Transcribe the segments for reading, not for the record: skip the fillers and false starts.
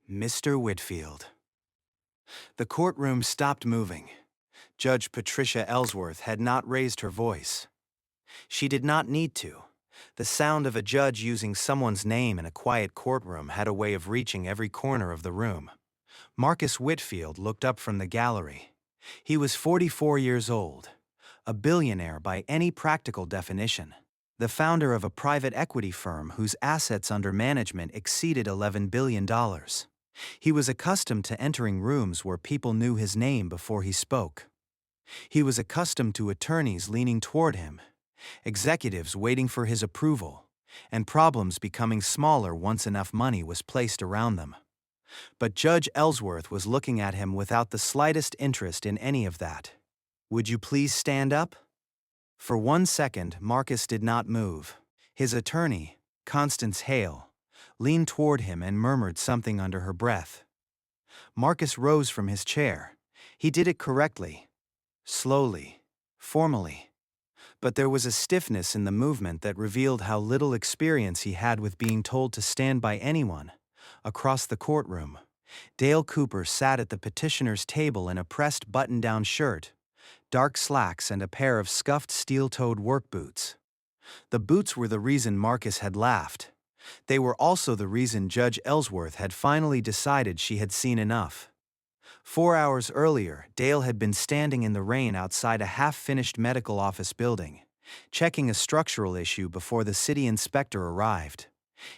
Mr. Whitfield. The courtroom stopped moving. Judge Patricia Ellsworth had not raised her voice. She did not need to. The sound of a judge using someone's name in a quiet courtroom had a way of reaching every corner of the room. Marcus Whitfield looked up from the gallery. He was 44 years old, a billionaire by any practical definition, the founder of a private equity firm whose assets under management exceeded $11 billion. He was accustomed to entering rooms where people knew his name before he spoke. He was accustomed to attorneys leaning toward him, executives waiting for his approval, and problems becoming smaller once enough money was placed around them. But Judge Ellsworth was looking at him without the slightest interest in any of that. "Would you please stand up?" For 1 second, Marcus did not move. His attorney, Constance Hale, leaned toward him and murmured something under her breath. Marcus rose from his chair. He did it correctly, slowly, formally. But there was a stiffness in the movement that revealed how little experience he had with being told to stand by anyone. Across the courtroom, Dale Cooper sat at the petitioner's table in a pressed button-down shirt, dark slacks, and a pair of scuffed steel-toed work boots. The boots were the reason Marcus had laughed. They were also the reason Judge Ellsworth had finally decided she had seen enough. 4 hours earlier, Dale had been standing in the rain outside a half-finished medical office building, checking a structural issue before the city inspector arrived.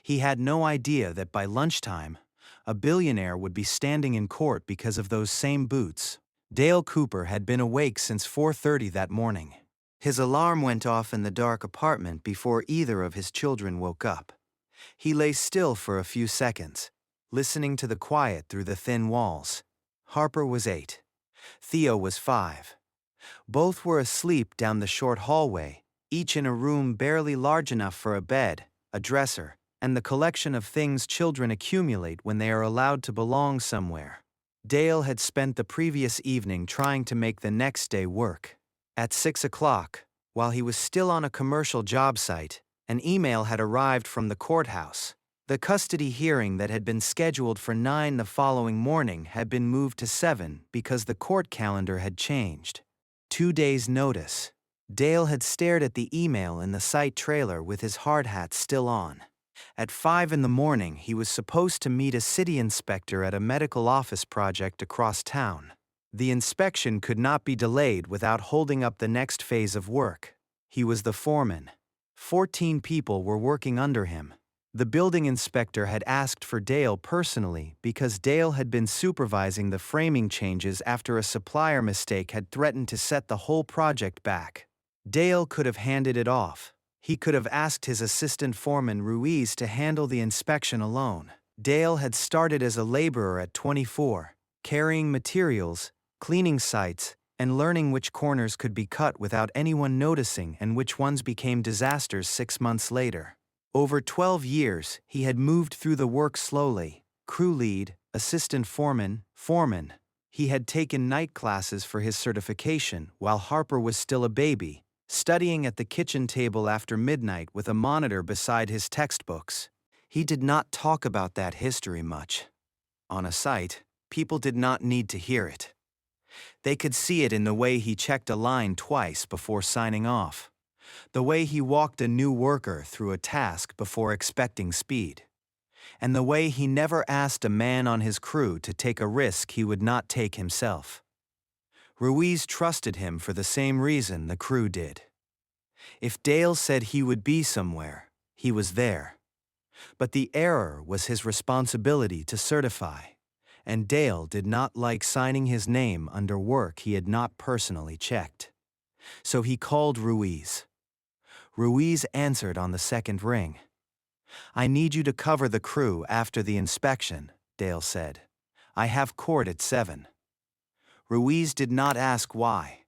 He had no idea that by lunchtime, a billionaire would be standing in court because of those same boots. Dale Cooper had been awake since 4:30 that morning. His alarm went off in the dark apartment before either of his children woke up. He lay still for a few seconds, listening to the quiet through the thin walls. Harper was 8. Theo was 5. Both were asleep down the short hallway, each in a room barely large enough for a bed, a dresser, and the collection of things children accumulate when they are allowed to belong somewhere. Dale had spent the previous evening trying to make the next day work. At 6 o'clock, while he was still on a commercial job site, an email had arrived from the courthouse. The custody hearing that had been scheduled for 9 the following morning had been moved to 7 because the court calendar had changed. 2 days' notice. Dale had stared at the email in the site trailer with his hard hat still on. At 5 in the morning, he was supposed to meet a city inspector at a medical office project across town. The inspection could not be delayed without holding up the next phase of work. He was the foreman. 14 people were working under him. The building inspector had asked for Dale personally because Dale had been supervising the framing changes after a supplier mistake had threatened to set the whole project back. Dale could have handed it off. He could have asked his assistant foreman Ruiz to handle the inspection alone. Dale had started as a laborer at 24, carrying materials, cleaning sites, and learning which corners could be cut without anyone noticing and which ones became disasters 6 months later. Over 12 years, he had moved through the work slowly: crew lead, assistant foreman, foreman. He had taken night classes for his certification while Harper was still a baby, studying at the kitchen table after midnight with a monitor beside his textbooks. He did not talk about that history much. On a site, people did not need to hear it. They could see it in the way he checked a line twice before signing off, the way he walked a new worker through a task before expecting speed, and the way he never asked a man on his crew to take a risk he would not take himself. Ruiz trusted him for the same reason the crew did. If Dale said he would be somewhere, he was there. But the error was his responsibility to certify, and Dale did not like signing his name under work he had not personally checked. So he called Ruiz. Ruiz answered on the second ring. "I need you to cover the crew after the inspection," Dale said. "I have court at 7. Ruiz did not ask why.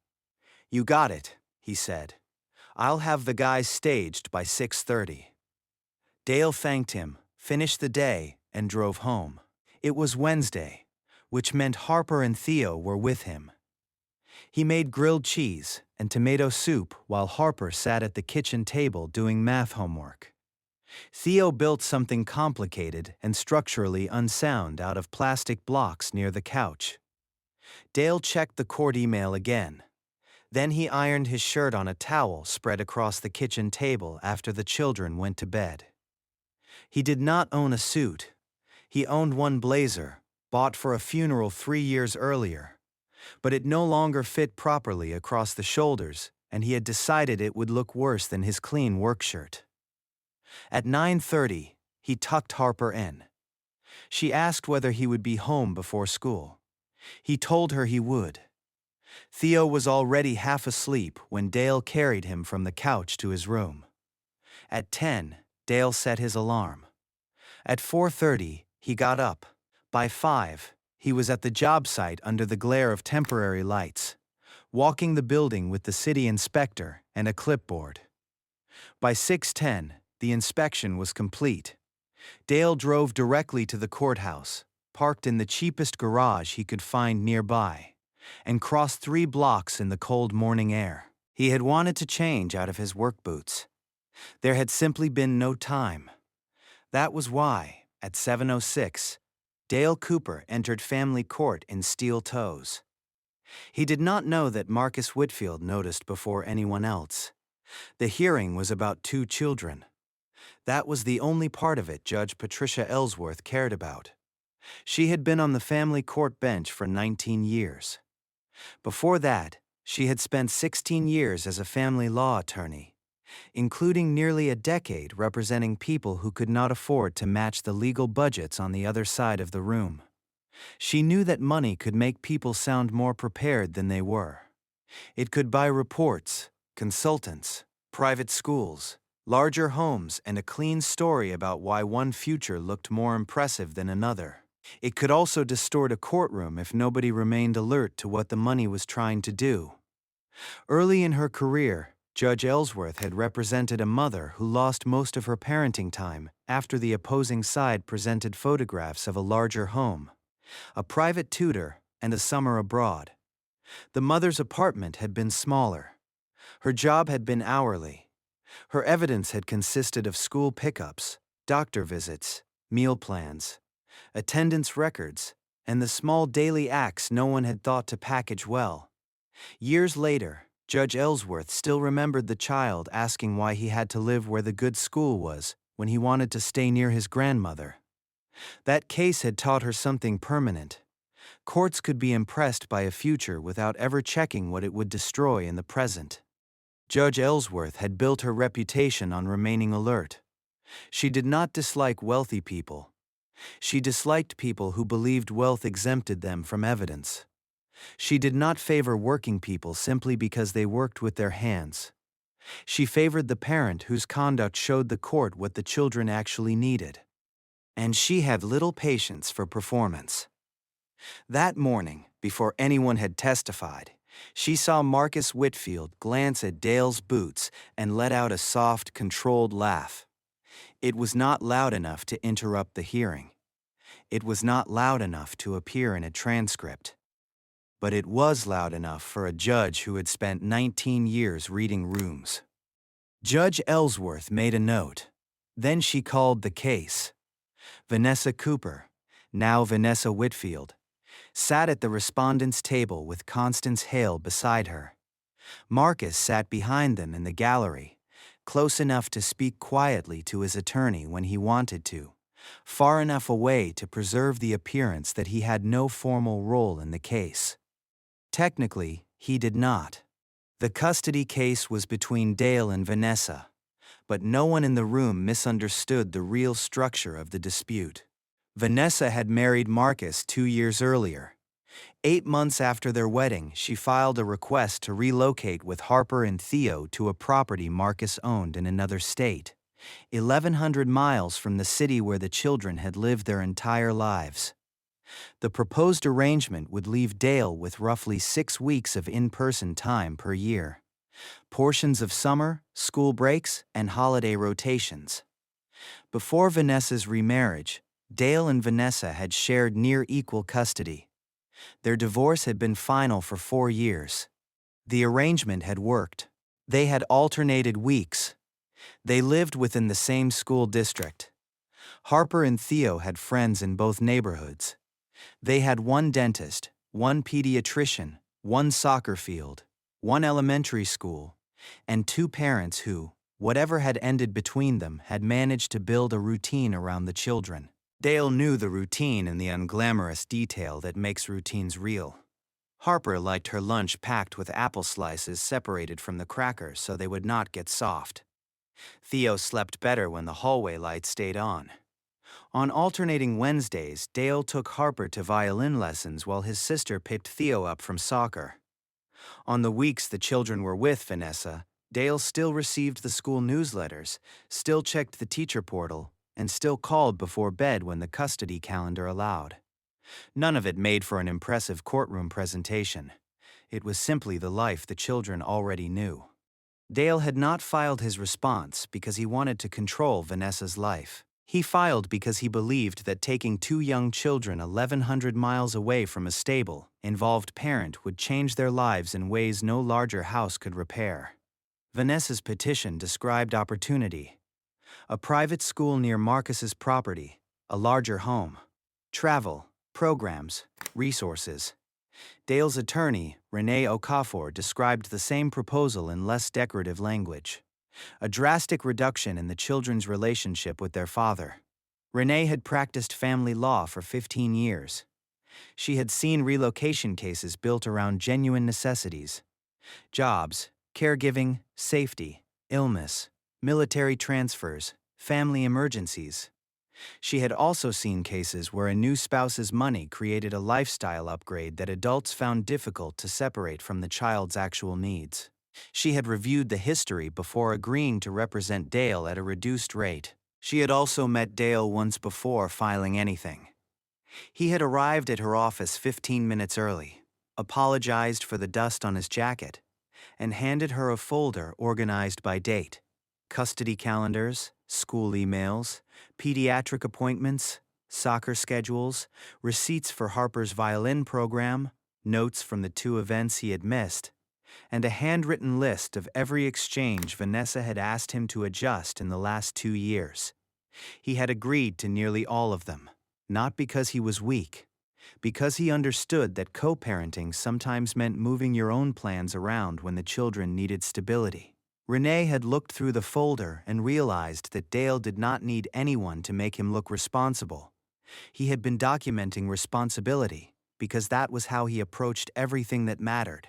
"You got it," he said. "I'll have the guys staged by 6:30. Dale thanked him, finished the day, and drove home. It was Wednesday, which meant Harper and Theo were with him. He made grilled cheese and tomato soup while Harper sat at the kitchen table doing math homework. Theo built something complicated and structurally unsound out of plastic blocks near the couch. Dale checked the court email again. Then he ironed his shirt on a towel spread across the kitchen table after the children went to bed. He did not own a suit. He owned one blazer, bought for a funeral 3 years earlier. But it no longer fit properly across the shoulders, and he had decided it would look worse than his clean work shirt. At 9:30, he tucked Harper in. She asked whether he would be home before school. He told her he would. Theo was already half asleep when Dale carried him from the couch to his room. At 10, Dale set his alarm. At 4:30, he got up. By 5, he was at the job site under the glare of temporary lights, walking the building with the city inspector and a clipboard. By 6:10, the inspection was complete. Dale drove directly to the courthouse, parked in the cheapest garage he could find nearby, and crossed 3 blocks in the cold morning air. He had wanted to change out of his work boots. There had simply been no time. That was why, at 7:06, Dale Cooper entered family court in steel toes. He did not know that Marcus Whitfield noticed before anyone else. The hearing was about 2 children. That was the only part of it Judge Patricia Ellsworth cared about. She had been on the family court bench for 19 years. Before that, she had spent 16 years as a family law attorney, including nearly a decade representing people who could not afford to match the legal budgets on the other side of the room. She knew that money could make people sound more prepared than they were. It could buy reports, consultants, private schools, larger homes, and a clean story about why one future looked more impressive than another. It could also distort a courtroom if nobody remained alert to what the money was trying to do. Early in her career, Judge Ellsworth had represented a mother who lost most of her parenting time after the opposing side presented photographs of a larger home, a private tutor, and a summer abroad. The mother's apartment had been smaller. Her job had been hourly. Her evidence had consisted of school pickups, doctor visits, meal plans, attendance records, and the small daily acts no one had thought to package well. Years later, Judge Ellsworth still remembered the child asking why he had to live where the good school was when he wanted to stay near his grandmother. That case had taught her something permanent. Courts could be impressed by a future without ever checking what it would destroy in the present. Judge Ellsworth had built her reputation on remaining alert. She did not dislike wealthy people. She disliked people who believed wealth exempted them from evidence. She did not favor working people simply because they worked with their hands. She favored the parent whose conduct showed the court what the children actually needed. And she had little patience for performance. That morning, before anyone had testified, she saw Marcus Whitfield glance at Dale's boots and let out a soft, controlled laugh. It was not loud enough to interrupt the hearing. It was not loud enough to appear in a transcript. But it was loud enough for a judge who had spent 19 years reading rooms. Judge Ellsworth made a note. Then she called the case. Vanessa Cooper, now Vanessa Whitfield, sat at the respondent's table with Constance Hale beside her. Marcus sat behind them in the gallery, close enough to speak quietly to his attorney when he wanted to, far enough away to preserve the appearance that he had no formal role in the case. Technically, he did not. The custody case was between Dale and Vanessa, but no one in the room misunderstood the real structure of the dispute. Vanessa had married Marcus 2 years earlier. 8 months after their wedding, she filed a request to relocate with Harper and Theo to a property Marcus owned in another state, 1,100 miles from the city where the children had lived their entire lives. The proposed arrangement would leave Dale with roughly 6 weeks of in-person time per year, portions of summer, school breaks, and holiday rotations. Before Vanessa's remarriage, Dale and Vanessa had shared near equal custody. Their divorce had been final for 4 years. The arrangement had worked. They had alternated weeks. They lived within the same school district. Harper and Theo had friends in both neighborhoods. They had one dentist, one pediatrician, one soccer field, one elementary school, and two parents who, whatever had ended between them, had managed to build a routine around the children. Dale knew the routine and the unglamorous detail that makes routines real. Harper liked her lunch packed with apple slices separated from the crackers so they would not get soft. Theo slept better when the hallway lights stayed on. On alternating Wednesdays, Dale took Harper to violin lessons while his sister picked Theo up from soccer. On the weeks the children were with Vanessa, Dale still received the school newsletters, still checked the teacher portal, and still called before bed when the custody calendar allowed. None of it made for an impressive courtroom presentation. It was simply the life the children already knew. Dale had not filed his response because he wanted to control Vanessa's life. He filed because he believed that taking two young children 1,100 miles away from a stable, involved parent would change their lives in ways no larger house could repair. Vanessa's petition described opportunity: a private school near Marcus's property, a larger home, travel, programs, resources. Dale's attorney, Renee Okafor, described the same proposal in less decorative language: a drastic reduction in the children's relationship with their father. Renee had practiced family law for 15 years. She had seen relocation cases built around genuine necessities: jobs, caregiving, safety, illness, military transfers, family emergencies. She had also seen cases where a new spouse's money created a lifestyle upgrade that adults found difficult to separate from the child's actual needs. She had reviewed the history before agreeing to represent Dale at a reduced rate. She had also met Dale once before filing anything. He had arrived at her office 15 minutes early, apologized for the dust on his jacket, and handed her a folder organized by date: custody calendars, school emails, pediatric appointments, soccer schedules, receipts for Harper's violin program, notes from the two events he had missed, and a handwritten list of every exchange Vanessa had asked him to adjust in the last 2 years. He had agreed to nearly all of them, not because he was weak, because he understood that co-parenting sometimes meant moving your own plans around when the children needed stability. Renee had looked through the folder and realized that Dale did not need anyone to make him look responsible. He had been documenting responsibility because that was how he approached everything that mattered.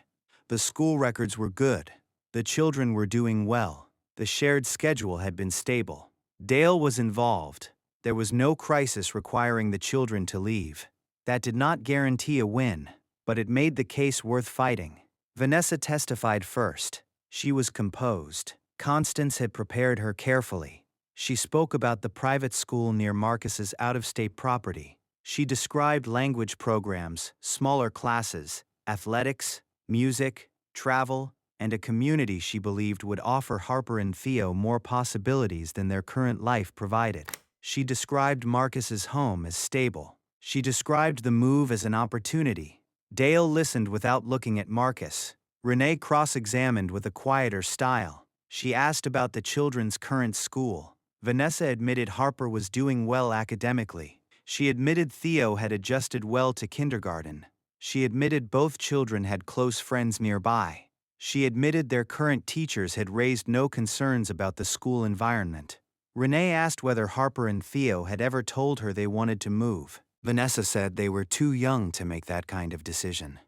The school records were good. The children were doing well. The shared schedule had been stable. Dale was involved. There was no crisis requiring the children to leave. That did not guarantee a win, but it made the case worth fighting. Vanessa testified first. She was composed. Constance had prepared her carefully. She spoke about the private school near Marcus's out-of-state property. She described language programs, smaller classes, athletics, music, travel, and a community she believed would offer Harper and Theo more possibilities than their current life provided. She described Marcus's home as stable. She described the move as an opportunity. Dale listened without looking at Marcus. Renee cross-examined with a quieter style. She asked about the children's current school. Vanessa admitted Harper was doing well academically. She admitted Theo had adjusted well to kindergarten. She admitted both children had close friends nearby. She admitted their current teachers had raised no concerns about the school environment. Renee asked whether Harper and Theo had ever told her they wanted to move. Vanessa said they were too young to make that kind of decision.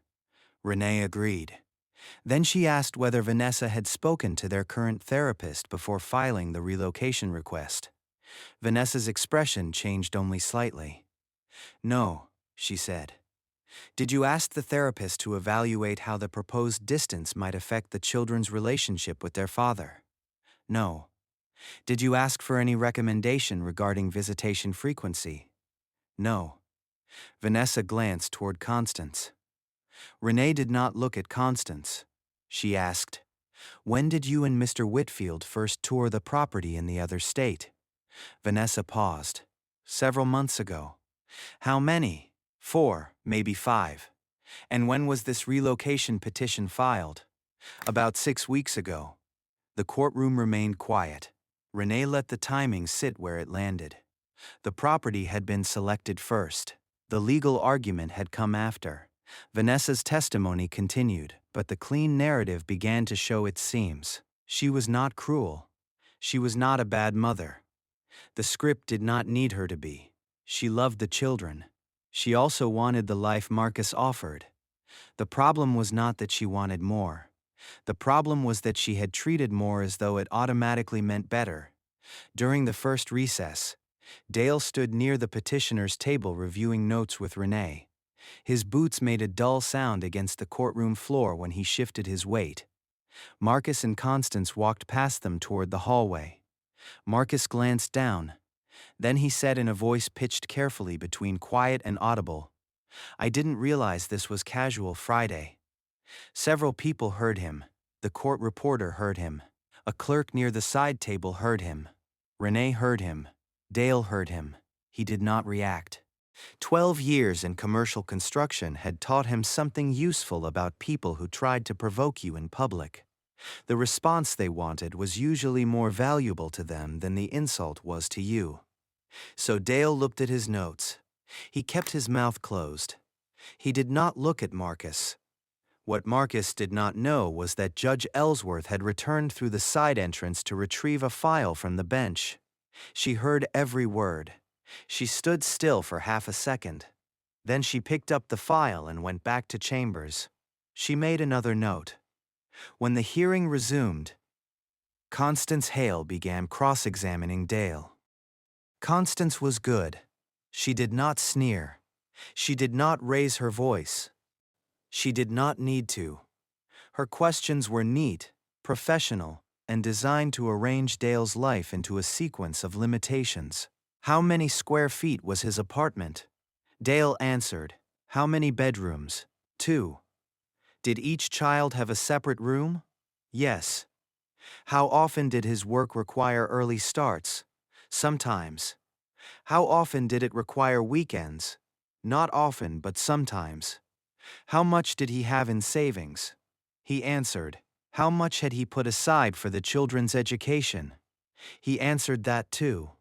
Renee agreed. Then she asked whether Vanessa had spoken to their current therapist before filing the relocation request. Vanessa's expression changed only slightly. "No," she said. "Did you ask the therapist to evaluate how the proposed distance might affect the children's relationship with their father?" "No." "Did you ask for any recommendation regarding visitation frequency?" "No." Vanessa glanced toward Constance. Renee did not look at Constance. She asked, "When did you and Mr. Whitfield first tour the property in the other state?" Vanessa paused. "Several months ago." "How many?" 4, maybe 5. "And when was this relocation petition filed?" "About 6 weeks ago." The courtroom remained quiet. Renee let the timing sit where it landed. The property had been selected first. The legal argument had come after. Vanessa's testimony continued, but the clean narrative began to show its seams. She was not cruel. She was not a bad mother. The script did not need her to be. She loved the children. She also wanted the life Marcus offered. The problem was not that she wanted more. The problem was that she had treated more as though it automatically meant better. During the first recess, Dale stood near the petitioner's table reviewing notes with Renee. His boots made a dull sound against the courtroom floor when he shifted his weight. Marcus and Constance walked past them toward the hallway. Marcus glanced down. Then he said in a voice pitched carefully between quiet and audible, "I didn't realize this was Casual Friday." Several people heard him. The court reporter heard him. A clerk near the side table heard him. Renee heard him. Dale heard him. He did not react. 12 years in commercial construction had taught him something useful about people who tried to provoke you in public. The response they wanted was usually more valuable to them than the insult was to you. So Dale looked at his notes. He kept his mouth closed. He did not look at Marcus. What Marcus did not know was that Judge Ellsworth had returned through the side entrance to retrieve a file from the bench. She heard every word. She stood still for half a second. Then she picked up the file and went back to chambers. She made another note. When the hearing resumed, Constance Hale began cross-examining Dale. Constance was good. She did not sneer. She did not raise her voice. She did not need to. Her questions were neat, professional, and designed to arrange Dale's life into a sequence of limitations. How many square feet was his apartment? Dale answered. How many bedrooms? 2. Did each child have a separate room? Yes. How often did his work require early starts? Sometimes. How often did it require weekends? Not often, but sometimes. How much did he have in savings? He answered. How much had he put aside for the children's education? He answered that too.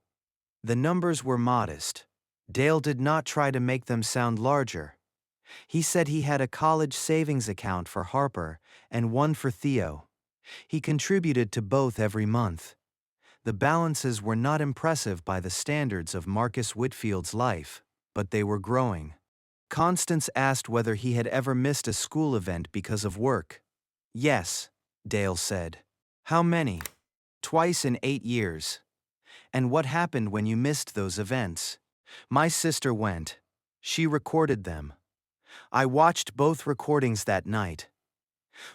The numbers were modest. Dale did not try to make them sound larger. He said he had a college savings account for Harper and one for Theo. He contributed to both every month. The balances were not impressive by the standards of Marcus Whitfield's life, but they were growing. Constance asked whether he had ever missed a school event because of work. Yes, Dale said. How many? Twice in 8 years. And what happened when you missed those events? My sister went. She recorded them. I watched both recordings that night.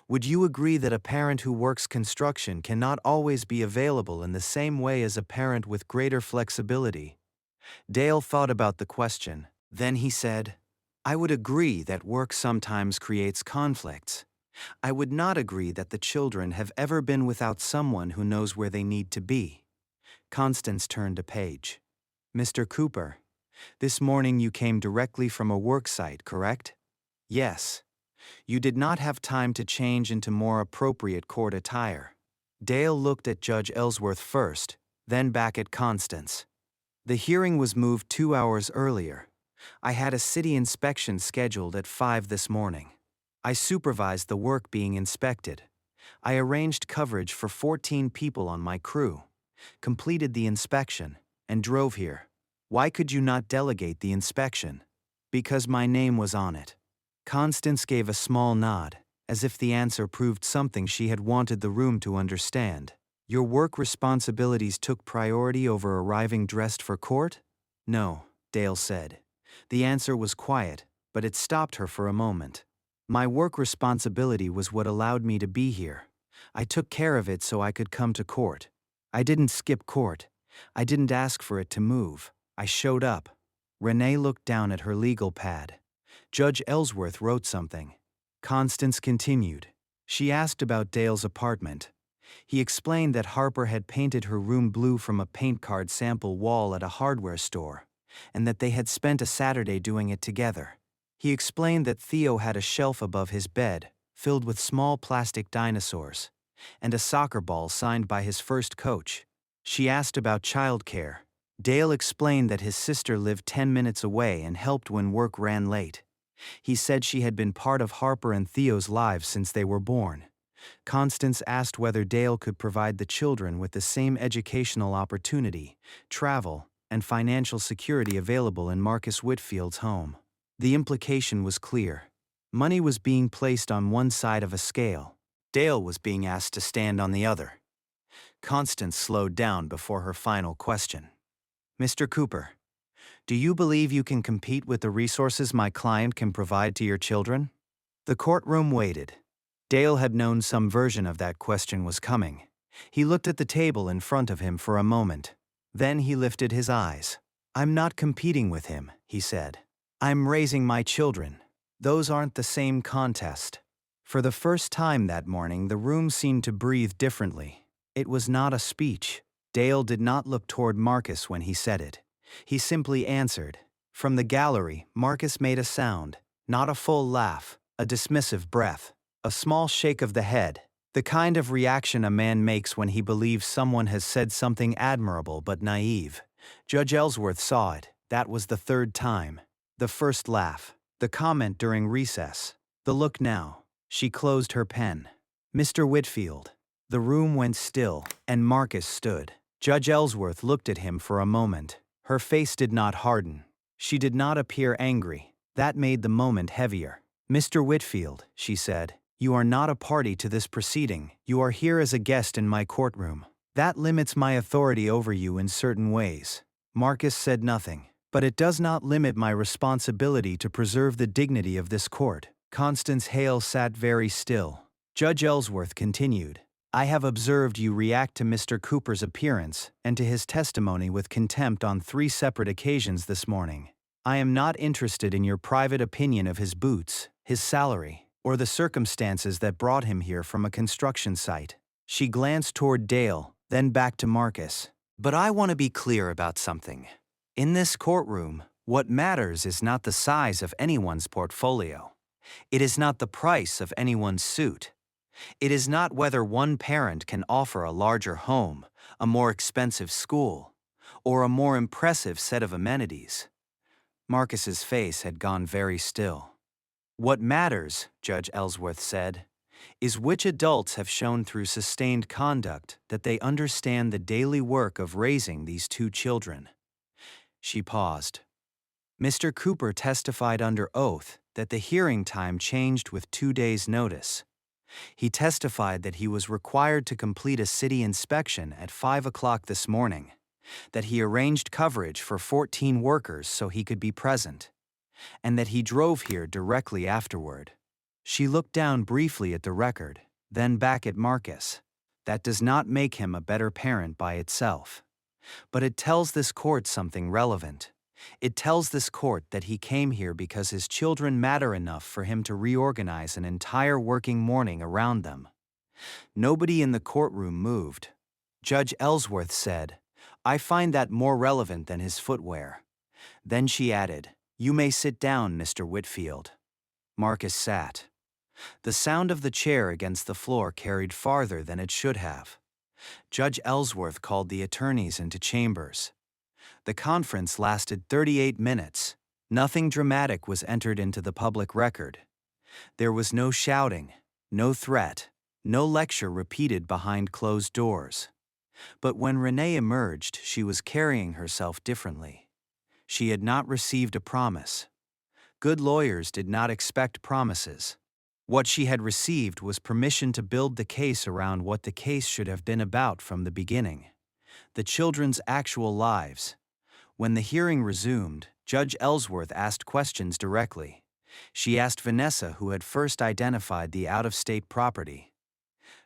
Would you agree that a parent who works construction cannot always be available in the same way as a parent with greater flexibility? Dale thought about the question. Then he said, I would agree that work sometimes creates conflicts. I would not agree that the children have ever been without someone who knows where they need to be. Constance turned a page. Mr. Cooper, this morning you came directly from a work site, correct? Yes. You did not have time to change into more appropriate court attire. Dale looked at Judge Ellsworth first, then back at Constance. The hearing was moved 2 hours earlier. I had a city inspection scheduled at 5 this morning. I supervised the work being inspected. I arranged coverage for 14 people on my crew, completed the inspection, and drove here. Why could you not delegate the inspection? Because my name was on it. Constance gave a small nod, as if the answer proved something she had wanted the room to understand. Your work responsibilities took priority over arriving dressed for court? No, Dale said. The answer was quiet, but it stopped her for a moment. My work responsibility was what allowed me to be here. I took care of it so I could come to court. I didn't skip court. I didn't ask for it to move. I showed up. Renee looked down at her legal pad. Judge Ellsworth wrote something. Constance continued. She asked about Dale's apartment. He explained that Harper had painted her room blue from a paint card sample wall at a hardware store, and that they had spent a Saturday doing it together. He explained that Theo had a shelf above his bed, filled with small plastic dinosaurs, and a soccer ball signed by his first coach. She asked about childcare. Dale explained that his sister lived 10 minutes away and helped when work ran late. He said she had been part of Harper and Theo's lives since they were born. Constance asked whether Dale could provide the children with the same educational opportunity, travel, and financial security available in Marcus Whitfield's home. The implication was clear. Money was being placed on one side of a scale. Dale was being asked to stand on the other. Constance slowed down before her final question. Mr. Cooper, do you believe you can compete with the resources my client can provide to your children? The courtroom waited. Dale had known some version of that question was coming. He looked at the table in front of him for a moment. Then he lifted his eyes. I'm not competing with him, he said. I'm raising my children. Those aren't the same contest. For the first time that morning, the room seemed to breathe differently. It was not a speech. Dale did not look toward Marcus when he said it. He simply answered. From the gallery, Marcus made a sound, not a full laugh, a dismissive breath, a small shake of the head, the kind of reaction a man makes when he believes someone has said something admirable but naive. Judge Ellsworth saw it. That was the third time. The first laugh, the comment during recess, the look now. She closed her pen. Mr. Whitfield. The room went still, and Marcus stood. Judge Ellsworth looked at him for a moment. Her face did not harden. She did not appear angry. That made the moment heavier. Mr. Whitfield, she said, you are not a party to this proceeding. You are here as a guest in my courtroom. That limits my authority over you in certain ways. Marcus said nothing. But it does not limit my responsibility to preserve the dignity of this court. Constance Hale sat very still. Judge Ellsworth continued. I have observed you react to Mr. Cooper's appearance and to his testimony with contempt on 3 separate occasions this morning. I am not interested in your private opinion of his boots, his salary, or the circumstances that brought him here from a construction site. She glanced toward Dale, then back to Marcus. But I want to be clear about something. In this courtroom, what matters is not the size of anyone's portfolio. It is not the price of anyone's suit. It is not whether one parent can offer a larger home, a more expensive school, or a more impressive set of amenities. Marcus's face had gone very still. What matters, Judge Ellsworth said, is which adults have shown through sustained conduct that they understand the daily work of raising these 2 children. She paused. Mr. Cooper testified under oath that the hearing time changed with 2 days' notice. He testified that he was required to complete a city inspection at 5 o'clock this morning, that he arranged coverage for 14 workers so he could be present, and that he drove here directly afterward. She looked down briefly at the record, then back at Marcus. That does not make him a better parent by itself. But it tells this court something relevant. It tells this court that he came here because his children matter enough for him to reorganize an entire working morning around them. Nobody in the courtroom moved. Judge Ellsworth said, I find that more relevant than his footwear. Then she added, You may sit down, Mr. Whitfield. Marcus sat. The sound of the chair against the floor carried farther than it should have. Judge Ellsworth called the attorneys into chambers. The conference lasted 38 minutes. Nothing dramatic was entered into the public record. There was no shouting, no threat, no lecture repeated behind closed doors. But when Renee emerged, she was carrying herself differently. She had not received a promise. Good lawyers did not expect promises. What she had received was permission to build the case around what the case should have been about from the beginning: the children's actual lives. When the hearing resumed, Judge Ellsworth asked questions directly. She asked Vanessa who had first identified the out-of-state property.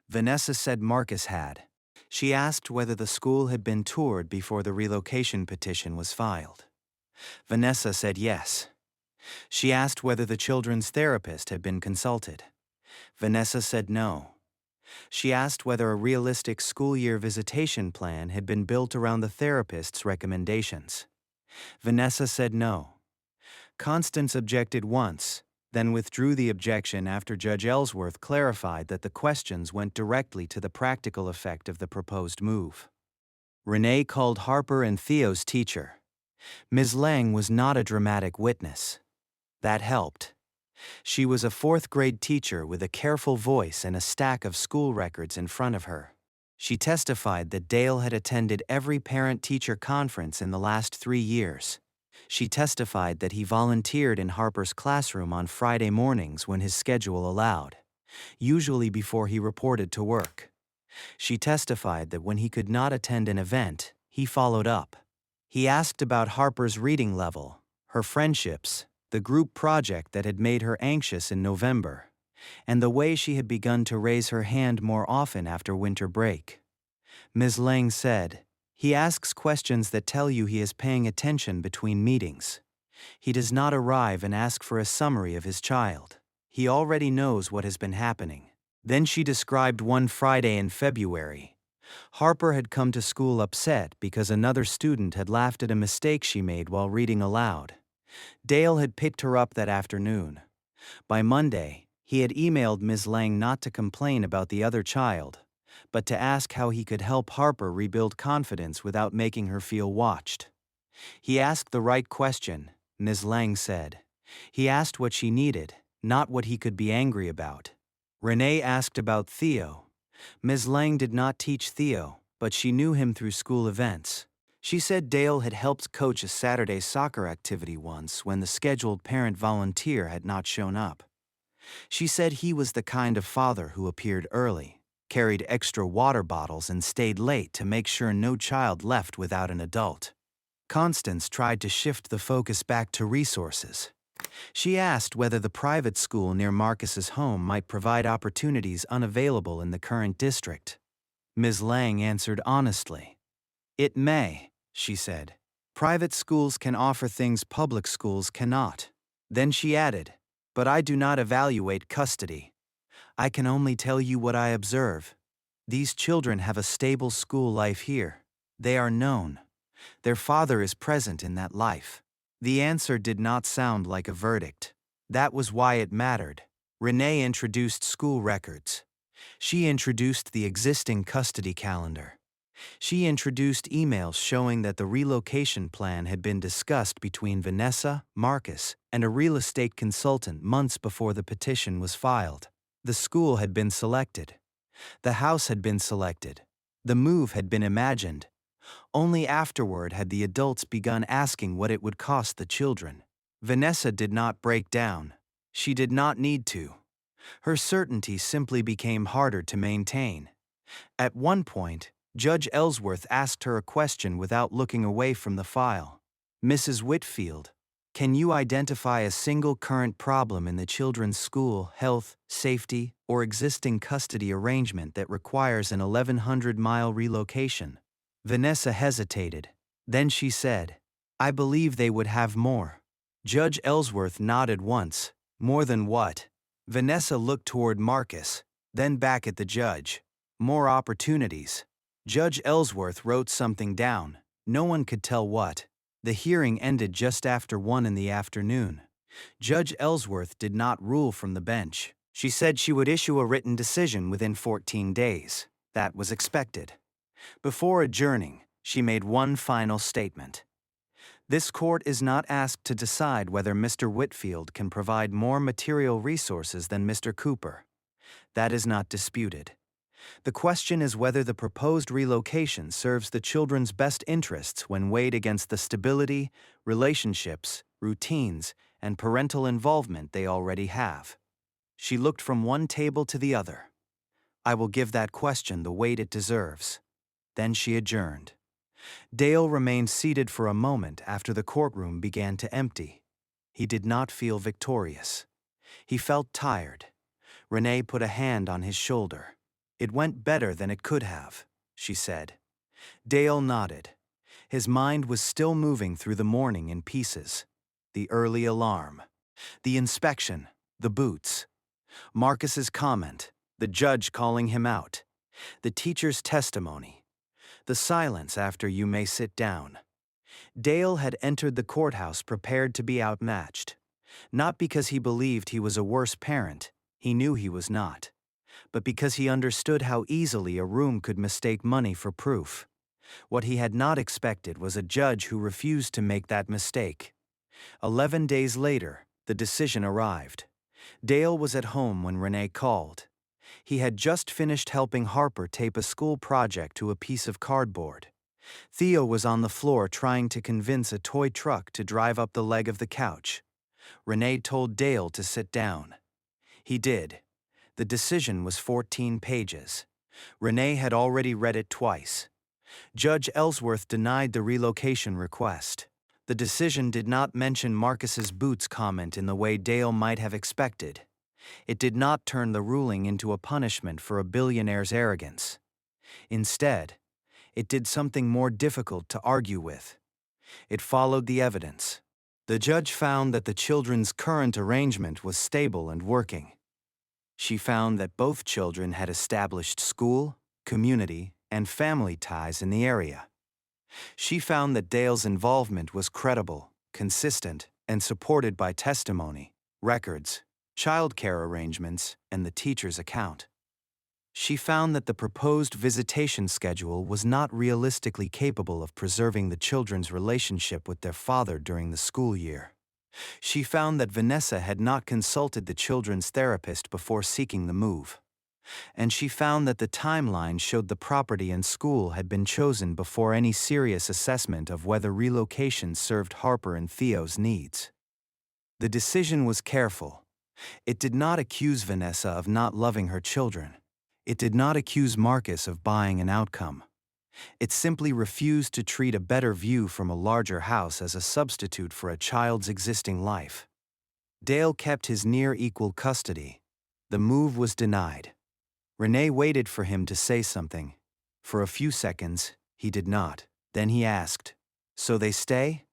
Vanessa said Marcus had. She asked whether the school had been toured before the relocation petition was filed. Vanessa said yes. She asked whether the children's therapist had been consulted. Vanessa said no. She asked whether a realistic school year visitation plan had been built around the therapist's recommendations. Vanessa said no. Constance objected once, then withdrew the objection after Judge Ellsworth clarified that the questions went directly to the practical effect of the proposed move. Renee called Harper and Theo's teacher. Ms. Lang was not a dramatic witness. That helped. She was a fourth-grade teacher with a careful voice and a stack of school records in front of her. She testified that Dale had attended every parent-teacher conference in the last 3 years. She testified that he volunteered in Harper's classroom on Friday mornings when his schedule allowed, usually before he reported to work. She testified that when he could not attend an event, he followed up. He asked about Harper's reading level, her friendships, the group project that had made her anxious in November, and the way she had begun to raise her hand more often after winter break. Ms. Lang said, "He asks questions that tell you he is paying attention between meetings. He does not arrive and ask for a summary of his child. He already knows what has been happening." Then she described one Friday in February. Harper had come to school upset because another student had laughed at a mistake she made while reading aloud. Dale had picked her up that afternoon. By Monday, he had emailed Ms. Lang not to complain about the other child, but to ask how he could help Harper rebuild confidence without making her feel watched. He asked the right question, Ms. Lang said. He asked what she needed, not what he could be angry about. Renee asked about Theo. Ms. Lang did not teach Theo, but she knew him through school events. She said Dale had helped coach a Saturday soccer activity once when the scheduled parent volunteer had not shown up. She said he was the kind of father who appeared early, carried extra water bottles and stayed late to make sure no child left without an adult. Constance tried to shift the focus back to resources. She asked whether the private school near Marcus's home might provide opportunities unavailable in the current district. Ms. Lang answered honestly. "It may," she said. "Private schools can offer things public schools cannot." Then she added, "But I do not evaluate custody. I can only tell you what I observe. These children have a stable school life here. They are known. Their father is present in that life." The answer did not sound like a verdict. That was why it mattered. Renee introduced school records. She introduced the existing custody calendar. She introduced emails showing that the relocation plan had been discussed between Vanessa, Marcus, and a real estate consultant months before the petition was filed. The school had been selected. The house had been selected. The move had been imagined. Only afterward had the adults begun asking what it would cost the children. Vanessa did not break down. She did not need to. Her certainty simply became harder to maintain. At one point, Judge Ellsworth asked her a question without looking away from the file. "Mrs. Whitfield, can you identify a single current problem in the children's school, health, safety, or existing custody arrangement that requires an 1,100-mile relocation?" Vanessa hesitated. Then she said, "I believe they would have more." Judge Ellsworth nodded once. "More than what?" Vanessa looked toward Marcus, then back at the judge. "More opportunities." Judge Ellsworth wrote something down. No one could tell what. The hearing ended just after 1 in the afternoon. Judge Ellsworth did not rule from the bench. She said she would issue a written decision within 14 days. That was expected. Before adjourning, she made one final statement. "This court is not asked to decide whether Mr. Whitfield can provide more material resources than Mr. Cooper. That is not disputed. The question is whether the proposed relocation serves the children's best interests when weighed against the stability, relationships, routines, and parental involvement they already have." She looked from one table to the other. "I will give that question the weight it deserves." Then she adjourned. Dale remained seated for a moment after the courtroom began to empty. He did not feel victorious. He felt tired. Renee put a hand on his shoulder. "It went better than it could have," she said. Dale nodded. His mind was still moving through the morning in pieces. The early alarm. The inspection. The boots. Marcus's comment. The judge calling him out. The teacher's testimony. The silence after "You may sit down." Dale had entered the courthouse prepared to be outmatched. Not because he believed he was a worse parent, he knew he was not, but because he understood how easily a room could mistake money for proof. What he had not expected was a judge who refused to make that mistake. 11 days later, the decision arrived. Dale was at home when Renee called. He had just finished helping Harper tape a school project to a piece of cardboard. Theo was on the floor trying to convince a toy truck to drive up the leg of the couch. Renee told Dale to sit down. He did. The decision was 14 pages. Renee had already read it twice. Judge Ellsworth denied the relocation request. The decision did not mention Marcus's boots comment in the way Dale might have expected. It did not turn the ruling into a punishment for a billionaire's arrogance. Instead, it did something more difficult to argue with. It followed the evidence. The judge found that the children's current arrangement was stable and working. She found that both children had established school, community, and family ties in the area. She found that Dale's involvement was credible, consistent, and supported by testimony, records, childcare arrangements, and the teacher's account. She found that the proposed visitation schedule was not realistically capable of preserving the children's relationship with their father during the school year. She found that Vanessa had not consulted the children's therapist before seeking the move. And she found that the timeline showed the property and school had been chosen before any serious assessment of whether relocation served Harper and Theo's needs. The decision was careful. It did not accuse Vanessa of not loving her children. It did not accuse Marcus of buying an outcome. It simply refused to treat a better view from a larger house as a substitute for a child's existing life. Dale kept his near equal custody. The move was denied. Renee waited for him to say something. For a few seconds, he did not. Then he asked, "So they stay?"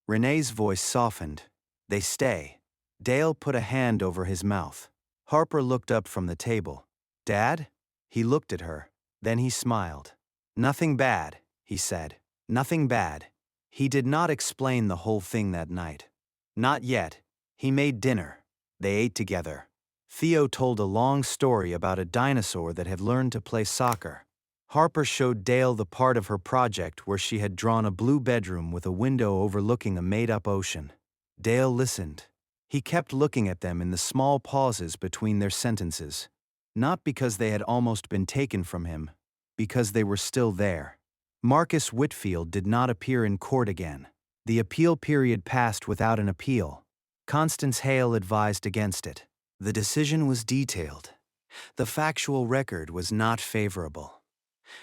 Renee's voice softened. "They stay." Dale put a hand over his mouth. Harper looked up from the table. "Dad?" He looked at her. Then he smiled. "Nothing bad," he said. "Nothing bad." He did not explain the whole thing that night. Not yet. He made dinner. They ate together. Theo told a long story about a dinosaur that had learned to play soccer. Harper showed Dale the part of her project where she had drawn a blue bedroom with a window overlooking a made-up ocean. Dale listened. He kept looking at them in the small pauses between their sentences. Not because they had almost been taken from him, because they were still there. Marcus Whitfield did not appear in court again. The appeal period passed without an appeal. Constance Hale advised against it. The decision was detailed. The factual record was not favorable.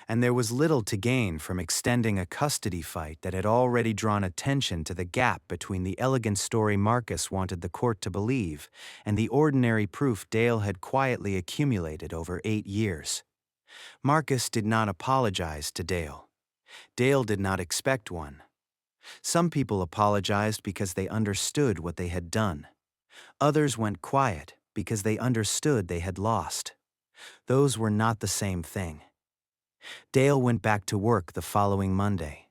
And there was little to gain from extending a custody fight that had already drawn attention to the gap between the elegant story Marcus wanted the court to believe and the ordinary proof Dale had quietly accumulated over 8 years. Marcus did not apologize to Dale. Dale did not expect one. Some people apologized because they understood what they had done. Others went quiet because they understood they had lost. Those were not the same thing. Dale went back to work the following Monday.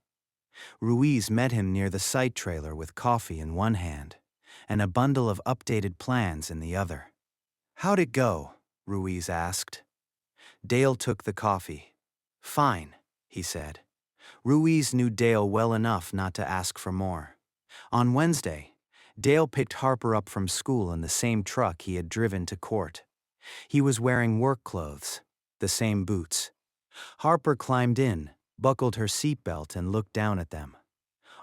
Ruiz met him near the site trailer with coffee in one hand and a bundle of updated plans in the other. "How'd it go?" Ruiz asked. Dale took the coffee. "Fine," he said. Ruiz knew Dale well enough not to ask for more. On Wednesday, Dale picked Harper up from school in the same truck he had driven to court. He was wearing work clothes, the same boots. Harper climbed in, buckled her seatbelt, and looked down at them.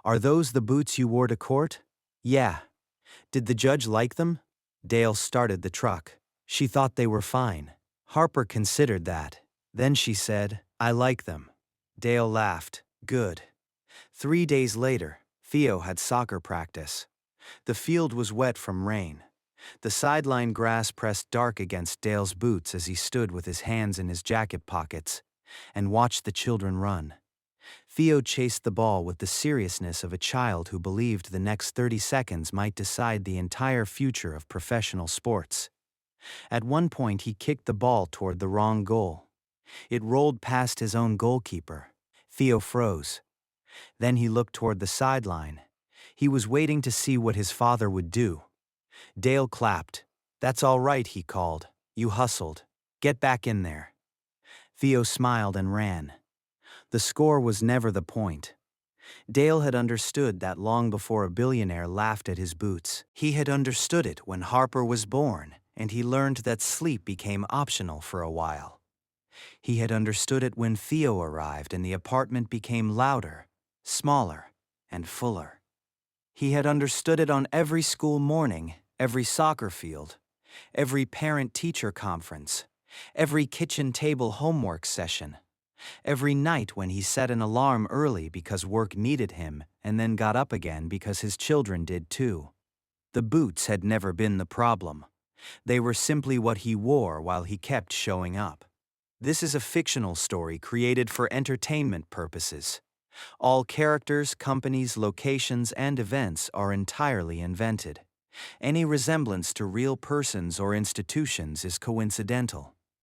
"Are those the boots you wore to court?" "Yeah." "Did the judge like them?" Dale started the truck. She thought they were fine. Harper considered that. Then she said, "I like them." Dale laughed. "Good." 3 days later, Theo had soccer practice. The field was wet from rain. The sideline grass pressed dark against Dale's boots as he stood with his hands in his jacket pockets and watched the children run. Theo chased the ball with the seriousness of a child who believed the next 30 seconds might decide the entire future of professional sports. At one point, he kicked the ball toward the wrong goal. It rolled past his own goalkeeper. Theo froze. Then he looked toward the sideline. He was waiting to see what his father would do. Dale clapped. "That's all right," he called. "You hustled. Get back in there." Theo smiled and ran. The score was never the point. Dale had understood that long before a billionaire laughed at his boots. He had understood it when Harper was born, and he learned that sleep became optional for a while. He had understood it when Theo arrived and the apartment became louder, smaller, and fuller. He had understood it on every school morning, every soccer field, every parent-teacher conference, every kitchen table homework session, every night when he set an alarm early because work needed him and then got up again because his children did too. The boots had never been the problem. They were simply what he wore while he kept showing up. This is a fictional story created for entertainment purposes. All characters, companies, locations, and events are entirely invented. Any resemblance to real persons or institutions is coincidental.